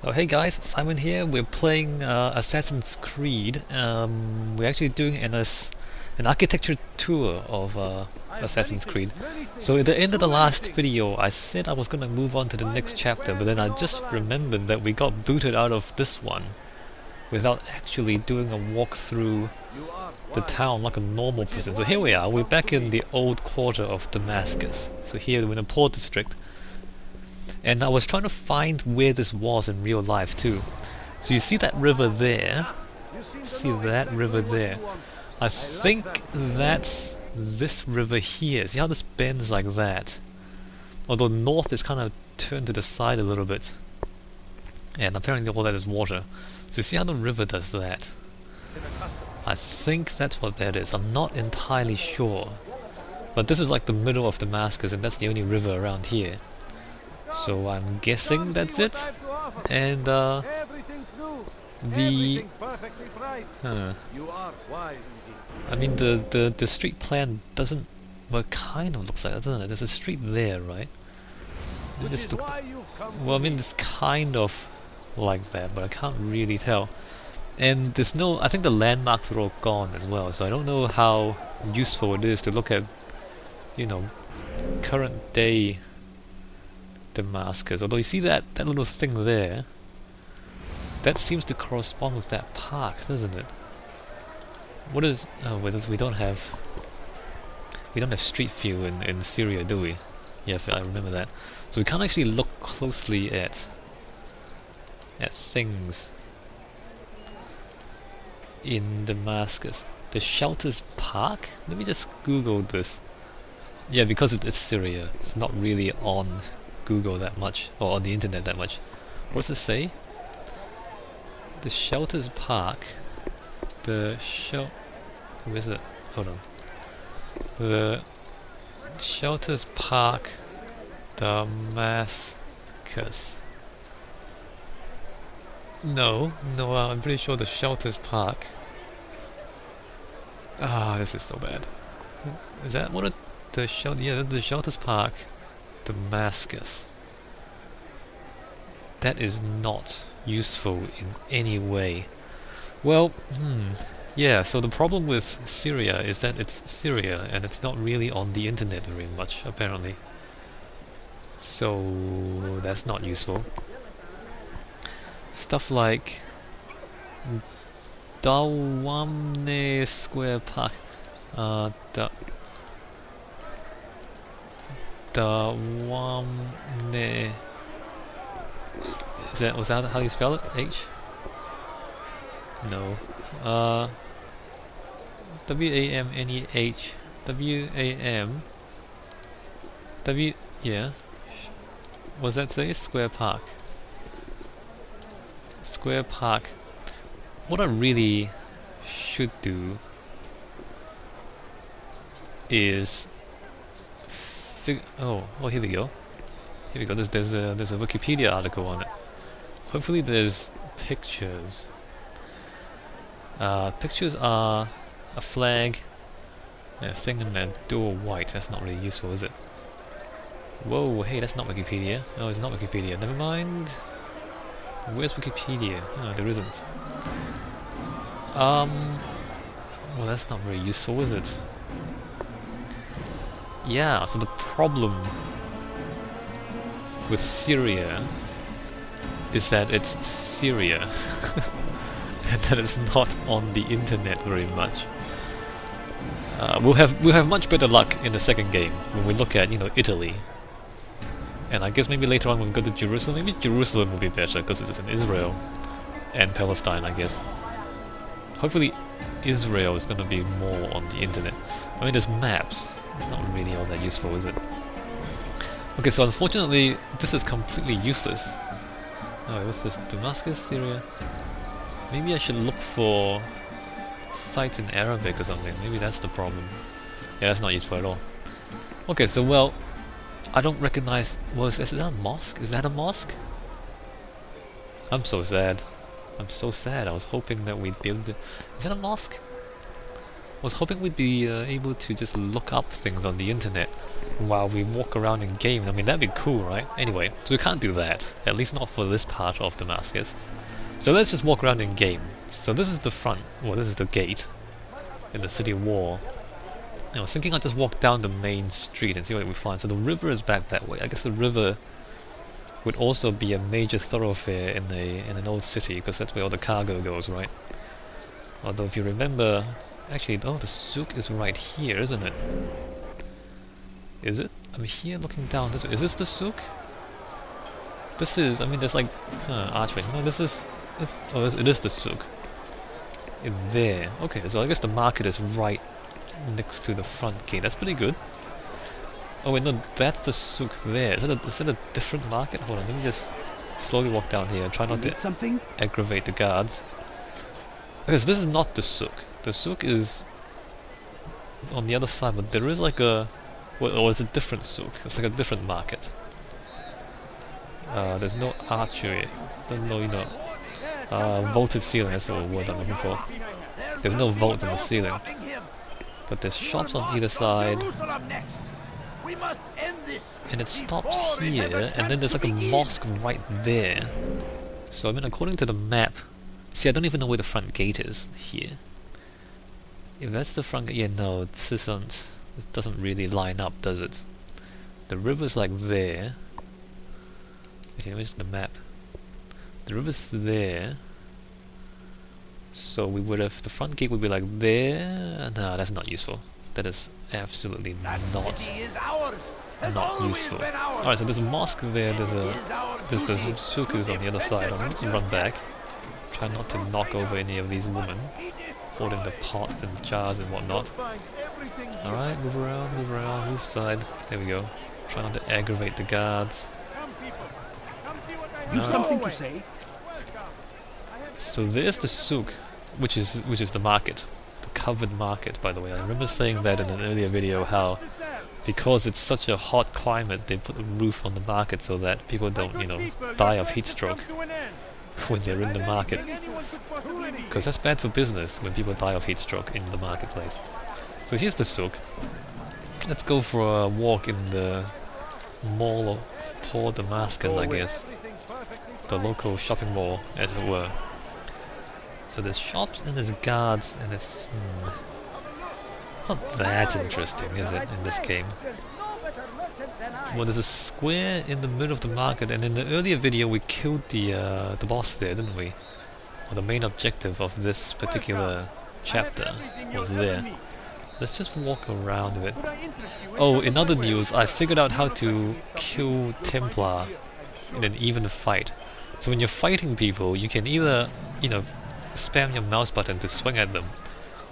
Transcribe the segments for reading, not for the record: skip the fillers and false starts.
Oh hey guys, Simon here. We're playing Assassin's Creed. We're actually doing an architecture tour of Assassin's Creed. So at the end of the last video, I said I was gonna move on to the next chapter, but then I just remembered that we got booted out of this one without actually doing a walk through the town like a normal prison. So here we are. We're back in the old quarter of Damascus. So here we're in the Port District. And I was trying to find where this was in real life too. So you see that river there? See that river there? I think that's this river here. See how this bends like that? Although north is kind of turned to the side a little bit. And apparently all that is water. So you see how the river does that? I think that's what that is. I'm not entirely sure. But this is like the middle of Damascus and that's the only river around here. So I'm guessing that's it. And the I mean the street plan doesn't, well, it kind of looks like that, doesn't it? There's a street there, right? Let me just look. Well, I mean it's kind of like that, but I can't really tell. And there's no, I think the landmarks are all gone as well, so I don't know how useful it is to look at, you know, current day Damascus. Although you see that little thing there, that seems to correspond with that park, doesn't it? What is? Oh, we don't have street view in Syria, do we? Yeah, I remember that. So we can't actually look closely at things in Damascus. The Shelters Park. Let me just Google this. Yeah, because it's Syria, it's not really on Google that much, or on the internet that much. What does it say? The Shelters Park. Where is it? Hold on. The Shelters Park, Damascus. No, I'm pretty sure the Shelters Park. Ah, this is so bad. Is that what the shelter? Yeah, the Shelters Park, Damascus. That is not useful in any way. Well, yeah, so the problem with Syria is that it's Syria and it's not really on the internet very much, apparently. So that's not useful. Stuff like Dawamne Square Park. Dawamne. Was that how you spell it? H? No. W-A-M-N-E-H. W-A-M. W. Yeah. What does that say? Square Park. Square Park. What I really should do is oh, here we go. Here we go. There's a Wikipedia article on it. Hopefully there's pictures. Pictures are a flag, a thing in a door white. That's not really useful, is it? Whoa, hey, that's not Wikipedia. Oh, it's not Wikipedia. Never mind. Where's Wikipedia? Oh, there isn't. Well, that's not very useful, is it? Yeah, so the problem with Syria is that it's Syria and that it's not on the internet very much. We'll have much better luck in the second game when we look at, you know, Italy. And I guess maybe later on when we go to Jerusalem, maybe Jerusalem will be better because it's in Israel and Palestine, I guess. Hopefully Israel is going to be more on the internet. I mean, there's maps. It's not really all that useful, is it? Okay, so unfortunately, this is completely useless. Oh, what's this? Damascus, Syria? Maybe I should look for sites in Arabic or something. Maybe that's the problem. Yeah, that's not useful at all. Okay, so well, I don't recognize... is that a mosque? Is that a mosque? I'm so sad. I'm so sad. I was hoping that we'd be able to... Is that a mosque? was hoping we'd be able to just look up things on the internet while we walk around in game. I mean, that'd be cool, right? Anyway, so we can't do that, at least not for this part of Damascus. So let's just walk around in game. So this is the front, well, this is the gate in the city wall. And I was thinking I'd just walk down the main street and see what we find. So the river is back that way. I guess the river would also be a major thoroughfare in an old city, because that's where all the cargo goes, right? Although if you remember, actually, oh, the souk is right here, isn't it? Is it? I'm here looking down this way. Is this the souk? This is, I mean, there's like archway. No, this is, oh, it is the souk. In there. Okay, so I guess the market is right next to the front gate. That's pretty good. Oh wait, no, that's the souk there. Is it a different market? Hold on, let me just slowly walk down here and try not to aggravate the guards. Because this is not the souk. The souk is on the other side, but there is like a... well, or it's a different souk. It's like a different market. There's no archery. There's no, you know... vaulted ceiling, that's the word I'm looking for. There's no vault in the ceiling. But there's shops on either side. And it stops here, and then there's like a mosque right there. So I mean, according to the map... See, I don't even know where the front gate is here. If that's the front gate... yeah, no, this isn't... this doesn't really line up, does it? The river's like there. Okay, where's the map? The river's there. So we would have... the front gate would be like there... no, that's not useful. That is absolutely not useful. Alright, so there's a mosque there, there's the souk is on the other side. I'm going to run back. Try not to knock over any of these women holding the pots and jars and whatnot. Alright, move around, move side. There we go. Try not to aggravate the guards. Something to say? So there's the souk, which is the market. The covered market, by the way. I remember saying that in an earlier video, how because it's such a hot climate, they put a roof on the market so that people don't, you know, die of heat stroke when they're in the market. Because that's bad for business when people die of heat stroke in the marketplace. So here's the souk. Let's go for a walk in the mall of Port Damascus, I guess. The local shopping mall, as it were. So there's shops and there's guards and it's not that interesting, is it, in this game? Well, there's a square in the middle of the market, and in the earlier video we killed the boss there, didn't we? Well, the main objective of this particular chapter was there. Let's just walk around a bit. Oh, in other news, I figured out how to kill Templar in an even fight. So when you're fighting people, you can either, you know, spam your mouse button to swing at them,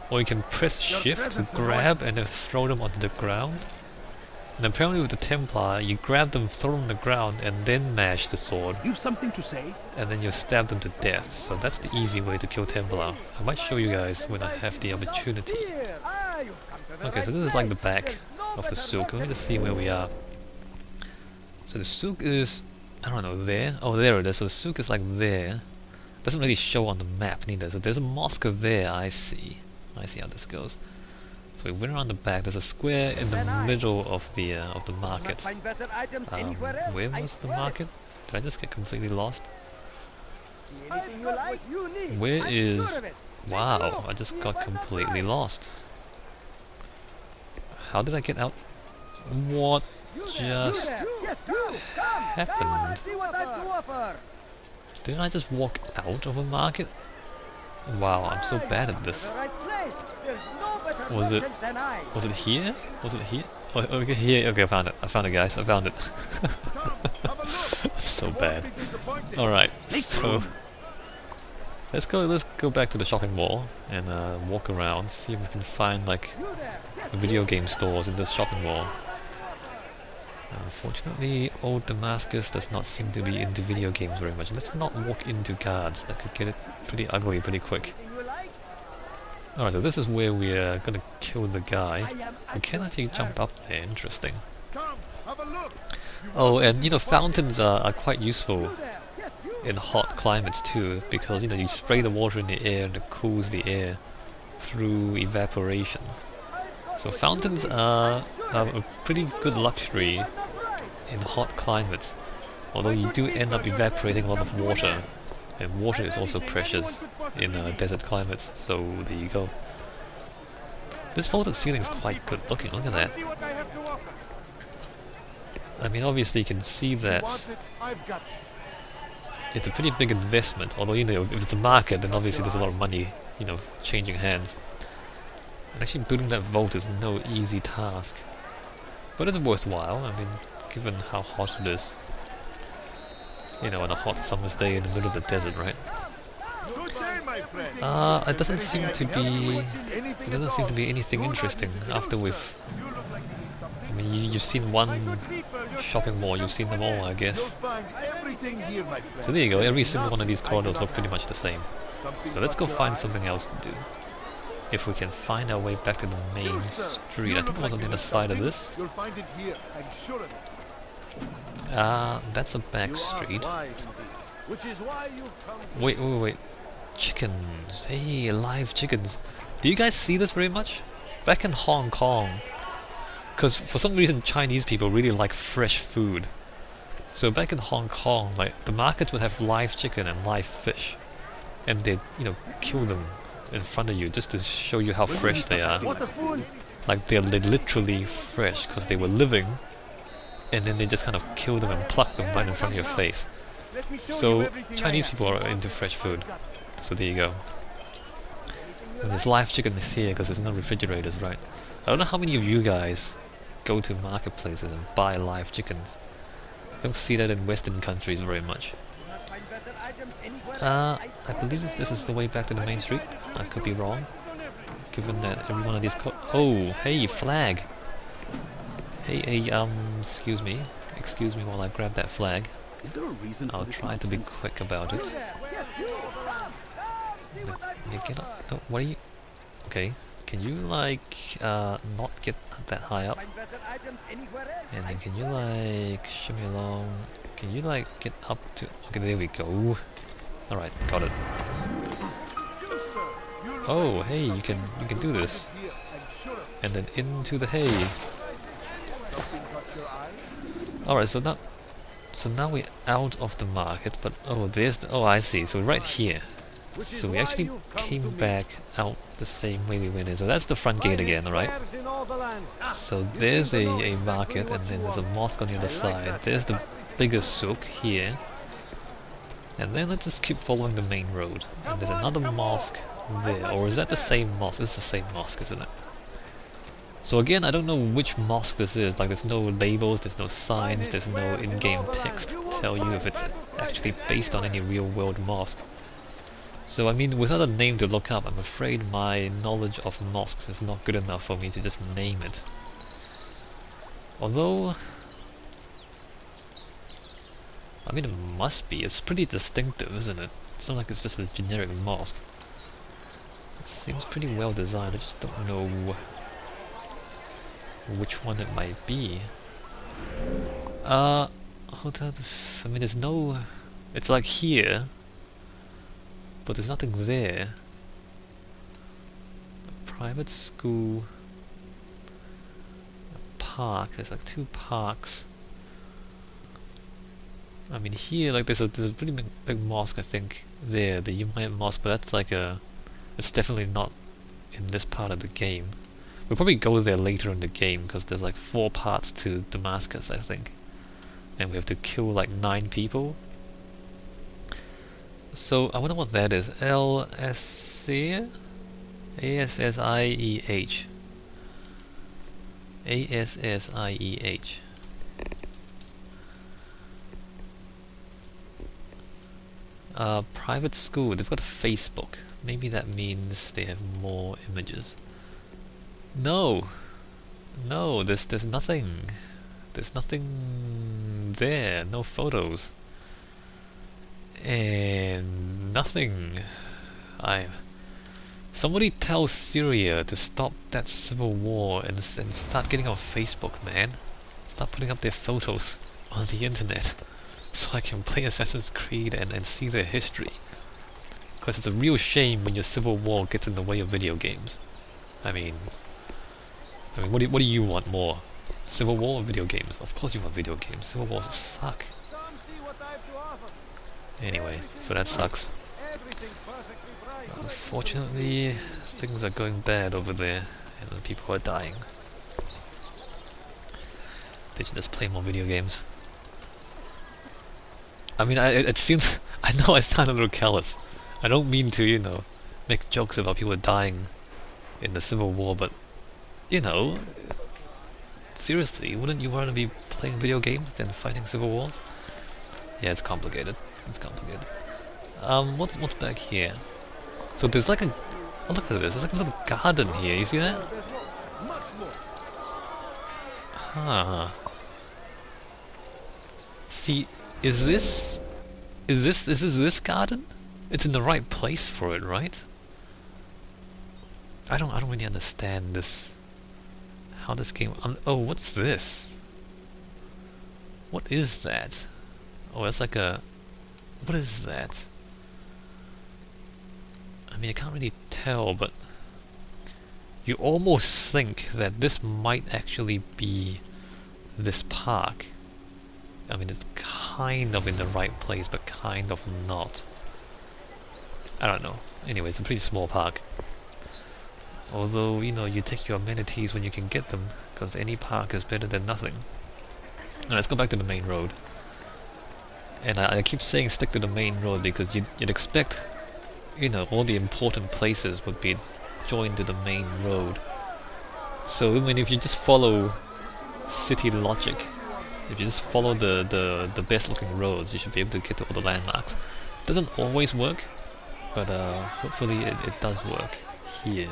or you can press shift to grab and then throw them onto the ground. And apparently with the Templar, you grab them, throw them on the ground, and then mash the sword. You've something to say? And then you stab them to death. So that's the easy way to kill Templar. I might show you guys when I have the opportunity. Okay, so this is like the back of the souk. Let me just see where we are. So the souk is, I don't know, there? Oh, there it is. So the souk is like there. Doesn't really show on the map neither. So there's a mosque there, I see. I see how this goes. So we went around the back. There's a square in the middle of the market. Where was the market? Did I just get completely lost? Where is... wow, I just got completely lost. How did I get out? What just happened? Didn't I just walk out of a market? Wow, I'm so bad at this. Was it here? Was it here? Oh, okay, here. Okay, I found it. I found it, guys. I found it. I'm so bad. Alright, so let's go back to the shopping mall and walk around, see if we can find like video game stores in this shopping mall. Unfortunately, old Damascus does not seem to be into video games very much. Let's not walk into guards. That could get it pretty ugly pretty quick. Alright, so this is where we are gonna kill the guy. We can actually jump up there. Interesting. Oh, and you know, fountains are quite useful in hot climates too, because you know, you spray the water in the air and it cools the air through evaporation. So fountains are a pretty good luxury in hot climates, although you do end up evaporating a lot of water, and water is also precious in desert climates, so there you go. This vaulted ceiling is quite good looking, look at that. I mean, obviously you can see that it's a pretty big investment, although, you know, if it's a market, then obviously there's a lot of money, you know, changing hands. And actually building that vault is no easy task. But it's worthwhile, I mean, given how hot it is. You know, on a hot summer's day in the middle of the desert, right? It doesn't seem to be anything interesting after we've... I mean, you've seen one shopping mall, you've seen them all, I guess. So there you go, every single one of these corridors look pretty much the same. So let's go find something else to do. If we can find our way back to the main street. I think it was on the other side of this. That's a back street. Wait. Chickens. Hey, live chickens. Do you guys see this very much? Back in Hong Kong, because for some reason Chinese people really like fresh food. So back in Hong Kong, like, the markets would have live chicken and live fish, and they'd, you know, kill them in front of you just to show you how fresh they are. Like, they're literally fresh because they were living, and then they just kind of kill them and pluck them right in front of your face. So Chinese people are into fresh food. So there you go. And there's live chicken is here because there's no refrigerators, right? I don't know how many of you guys go to marketplaces and buy live chickens. I don't see that in Western countries very much. I believe this is the way back to the main street. I could be wrong, given that every one of these oh, hey, flag! Hey, excuse me while I grab that flag. I'll try to be quick about it. Get up. No, what are you... Okay, can you, like, not get that high up? And then can you, like, shimmy along? Can you, like, get up to... Okay, there we go. Alright, got it. Oh, hey, you can do this. And then into the hay. Alright, so now we're out of the market, but oh, there's the... Oh, I see, so right here. So we actually came back out the same way we went in. So that's the front gate again, alright? So there's a market, and then there's a mosque on the other side. There's the bigger souk here. And then let's just keep following the main road. And there's another mosque there. Or is that the same mosque? It's the same mosque, isn't it? So again, I don't know which mosque this is. Like, there's no labels, there's no signs, there's no in-game text to tell you if it's actually based on any real-world mosque. So I mean, without a name to look up, I'm afraid my knowledge of mosques is not good enough for me to just name it. Although... I mean, it must be. It's pretty distinctive, isn't it? It's not like it's just a generic mosque. It seems pretty well designed, I just don't know which one it might be. Hold on. I mean, there's no... It's like here, but there's nothing there. A private school, a park. There's like two parks. I mean, here, like, there's a pretty big mosque, I think. There, the Umayyad Mosque, but that's like a... It's definitely not in this part of the game. We'll probably go there later in the game, because there's like 4 parts to Damascus, I think. And we have to kill like 9 people. So, I wonder what that is. LSC? ASSIEH. ASSIEH. Private school. They've got a Facebook. Maybe that means they have more images. No! No, there's nothing. There's nothing there. No photos. And nothing. Somebody tell Syria to stop that civil war and start getting on Facebook, man. Start putting up their photos on the internet so I can play Assassin's Creed and see their history. Because it's a real shame when your civil war gets in the way of video games. I mean, what do you want more? Civil war or video games? Of course you want video games. Civil wars suck. Anyway, so that sucks. Unfortunately, things are going bad over there, and people are dying. They should just play more video games. I mean, it seems... I know I sound a little callous. I don't mean to, you know, make jokes about people dying in the Civil War, but, you know, seriously, wouldn't you rather be playing video games than fighting civil wars? Yeah, it's complicated. It's complicated. What's back here? So there's like a... Oh, look at this. There's like a little garden here. You see that? Huh. See, is this this garden? It's in the right place for it, right? I don't really understand this. How this game... oh, what's this? What is that? Oh, that's like a... What is that? I mean, I can't really tell, but you almost think that this might actually be this park. I mean, it's kind of in the right place, but kind of not. I don't know. Anyway, it's a pretty small park. Although, you know, you take your amenities when you can get them, because any park is better than nothing. Now, let's go back to the main road. And I keep saying stick to the main road because you'd expect, you know, all the important places would be joined to the main road. So, I mean, if you just follow city logic, if you just follow the best looking roads, you should be able to get to all the landmarks. Doesn't always work, but hopefully it does work here.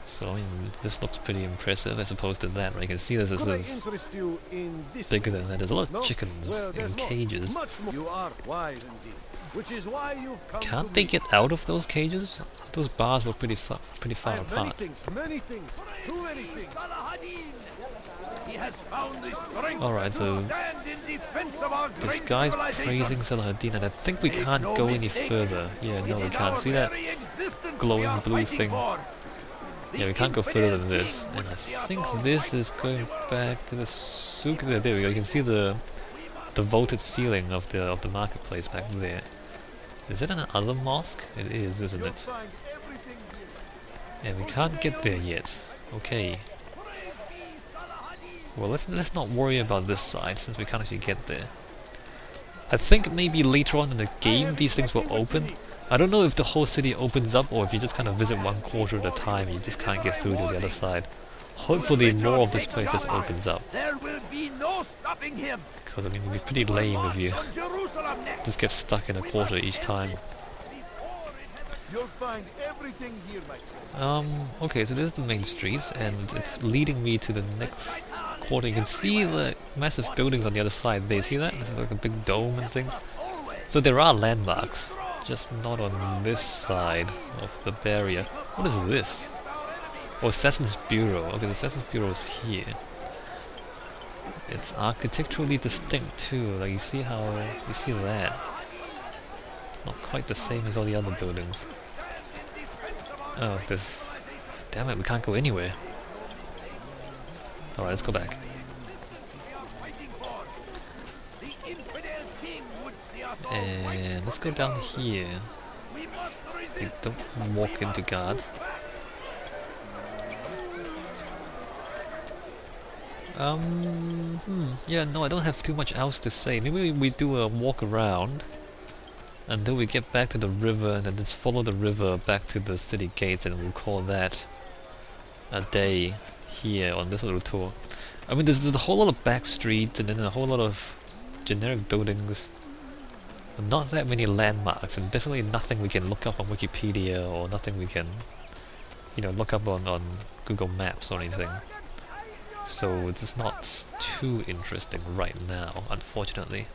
So, I mean, this looks pretty impressive as opposed to that, right? You can see this is bigger than that. There's a lot of chickens in cages. Can't they get out of those cages? Those bars look pretty far apart. Alright, so this guy's praising Salahadin, and I think we can't go any further. Yeah, no, we can't. See that glowing blue thing? Yeah, we can't go further than this. And I think this is going back to the souk. There we go. You can see the vaulted ceiling of the marketplace back there. Is it another mosque? It is, isn't it? And we can't get there yet. Okay. Well, let's not worry about this side since we can't actually get there. I think maybe later on in the game these things will open. I don't know if the whole city opens up or if you just kind of visit one quarter at a time and you just can't get through to the other side. Hopefully more of this place just opens up. Because I mean, it'd be pretty lame if you just get stuck in a quarter each time. Okay, so this is the main street and it's leading me to the next quarter. You can see the massive buildings on the other side there. See that? It's like a big dome and things. So there are landmarks, just not on this side of the barrier. What is this? Oh, Assassin's Bureau. Okay, the Assassin's Bureau is here. It's architecturally distinct too. Like you see that. It's not quite the same as all the other buildings. Oh, this. Damn it, we can't go anywhere. Alright, let's go back. And let's go down here. We don't walk into guards. Yeah, no, I don't have too much else to say. Maybe we do a walk around until we get back to the river and then just follow the river back to the city gates and we'll call that a day here on this little tour. I mean, there's a whole lot of back streets and then a whole lot of generic buildings. Not that many landmarks and definitely nothing we can look up on Wikipedia or nothing we can, you know, look up on Google Maps or anything. So it's not too interesting right now, unfortunately.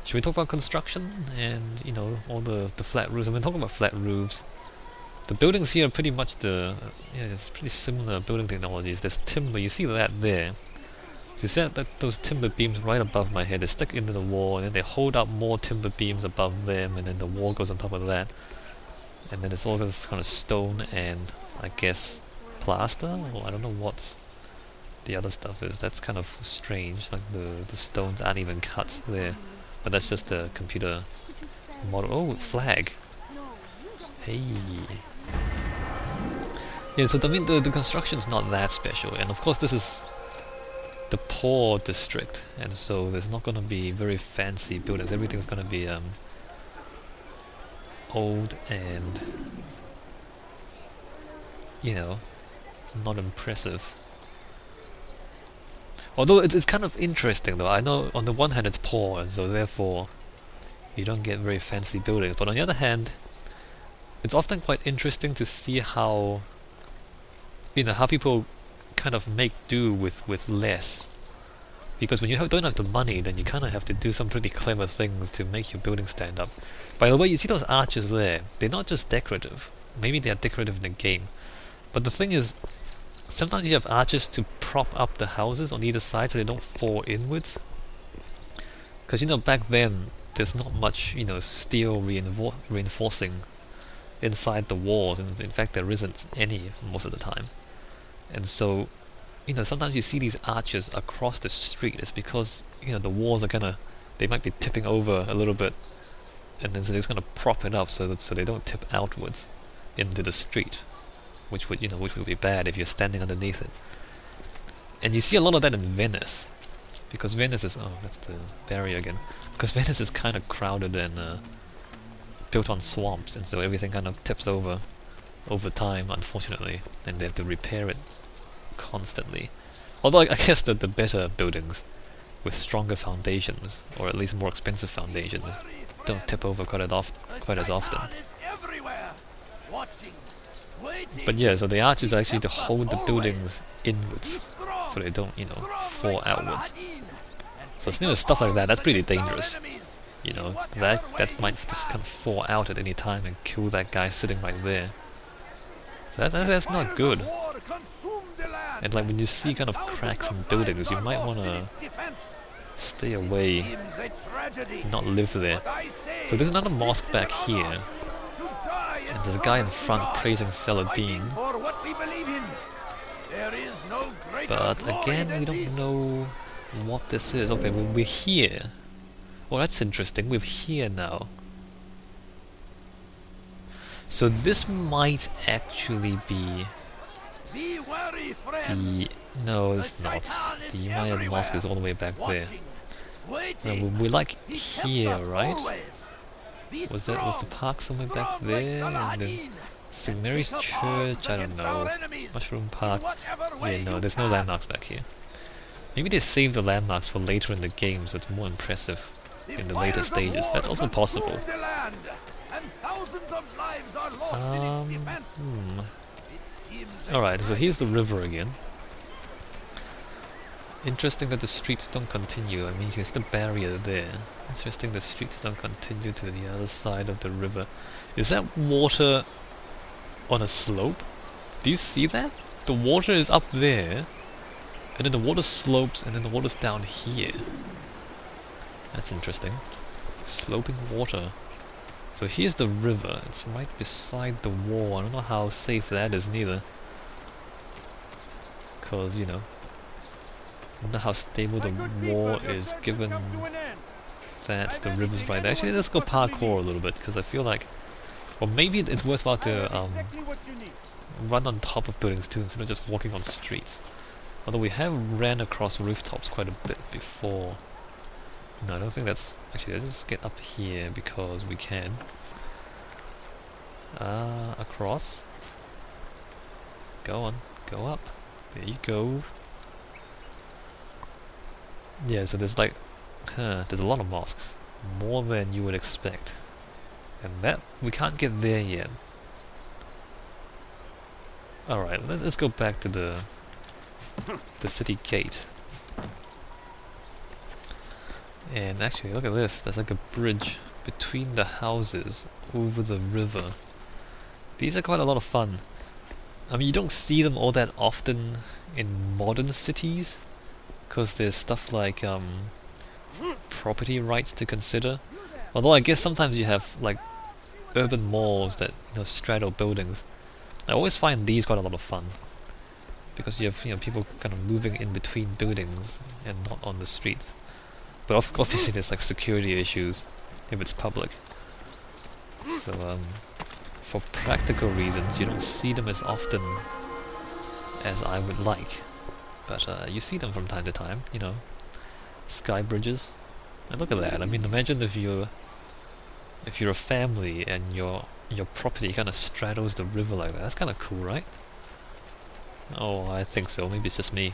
Should we talk about construction and, you know, all the flat roofs? I've been talking about flat roofs. The buildings here are pretty much it's pretty similar building technologies. There's timber, you see that there. So you set that those timber beams right above my head, they stick into the wall, and then they hold up more timber beams above them, and then the wall goes on top of that. And then it's all this kind of stone and, I guess, plaster? Or I don't know what the other stuff is. That's kind of strange, like the stones aren't even cut there. But that's just the computer model. Oh, flag! Hey! Yeah, so I mean the construction's not that special, and of course this is the poor district, and so there's not gonna be very fancy buildings. Everything's gonna be old and, you know, not impressive. Although it's kind of interesting though. I know on the one hand it's poor, and so therefore you don't get very fancy buildings, but on the other hand it's often quite interesting to see how, you know, how people kind of make do with less. Because when you don't have the money, then you kind of have to do some pretty clever things to make your building stand up. By the way, you see those arches there? They're not just decorative. Maybe they are decorative in the game. But the thing is, sometimes you have arches to prop up the houses on either side so they don't fall inwards. Because, you know, back then, there's not much, you know, steel reinforcing inside the walls. And in fact, there isn't any most of the time. And so, you know, sometimes you see these arches across the street. It's because, you know, the walls are kinda, they might be tipping over a little bit, and then so they're just gonna prop it up so they don't tip outwards into the street, which would be bad if you're standing underneath it. And you see a lot of that in Venice, because Venice is, oh, that's the barrier again. Because Venice is kind of crowded and built on swamps, and so everything kind of tips over time, unfortunately, and they have to repair it constantly. Although I guess that the better buildings with stronger foundations, or at least more expensive foundations, don't tip over quite as often. But yeah, so the arches are actually to hold the buildings inwards, so they don't, you know, fall outwards. So it's, you know, stuff like that, that's pretty dangerous. You know, that might just kind of fall out at any time and kill that guy sitting right there. So that's not good. And like when you see kind of cracks in buildings, you might want to stay away, not live there. So there's another mosque back here, and there's a guy in front praising Saladin. But again, we don't know what this is. Okay, we're here. Well, that's interesting. We're here now. So this might actually be the... No, it's not. The Umayyad Mosque is all the way back there. No, we're like here, right? Was the park somewhere back there? And then St. Mary's Church, I don't know. Mushroom Park. Yeah, no, there's no landmarks back here. Maybe they saved the landmarks for later in the game, so it's more impressive in the later stages. That's also possible. Alright, so here's the river again. Interesting that the streets don't continue. I mean, there's the barrier there. Interesting the streets don't continue to the other side of the river. Is that water on a slope? Do you see that? The water is up there, and then the water slopes, and then the water's down here. That's interesting. Sloping water. So here's the river. It's right beside the wall. I don't know how safe that is neither. Because, you know, I don't know how stable the wall is given that the river's right there. Actually, let's go parkour a little bit, because I feel like... Well, maybe it's worthwhile to run on top of buildings too, instead of just walking on streets. Although we have ran across rooftops quite a bit before. No, I don't think that's... Actually, let's just get up here, because we can. Across. Go on, go up. There you go. Yeah, so there's like... there's a lot of mosques. More than you would expect. And that... we can't get there yet. Alright, let's go back to the city gate. And actually, look at this. There's like a bridge between the houses over the river. These are quite a lot of fun. I mean, you don't see them all that often in modern cities, because there's stuff like property rights to consider. Although I guess sometimes you have like urban malls that straddle buildings. I always find these quite a lot of fun because you have people kind of moving in between buildings and not on the street. But obviously there's like security issues if it's public. So for practical reasons you don't see them as often as I would like. But you see them from time to time, sky bridges. And look at that. I mean, imagine if you're a family and your property kind of straddles the river like that. That's kind of cool, right? Oh, I think so. Maybe it's just me.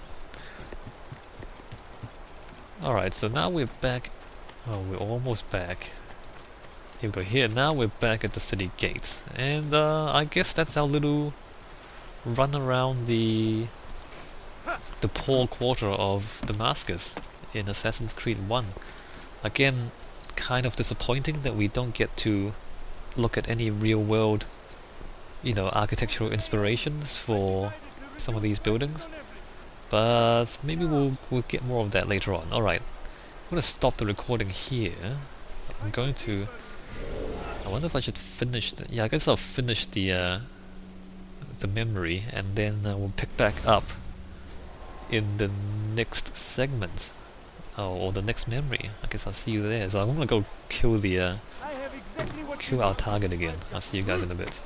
Alright, so now we're back. Oh, we're almost back. Here we go. Here, now we're back at the city gates. And I guess that's our little run around the poor quarter of Damascus in Assassin's Creed 1. Again, kind of disappointing that we don't get to look at any real-world, architectural inspirations for some of these buildings. But maybe we'll get more of that later on. Alright, I'm going to stop the recording here. I'm going to... I wonder if I should finish the... Yeah, I guess I'll finish the memory, and then we'll pick back up in the next segment. Oh, or the next memory. I guess I'll see you there. So I'm gonna go kill the kill our target again. I'll see you guys in a bit.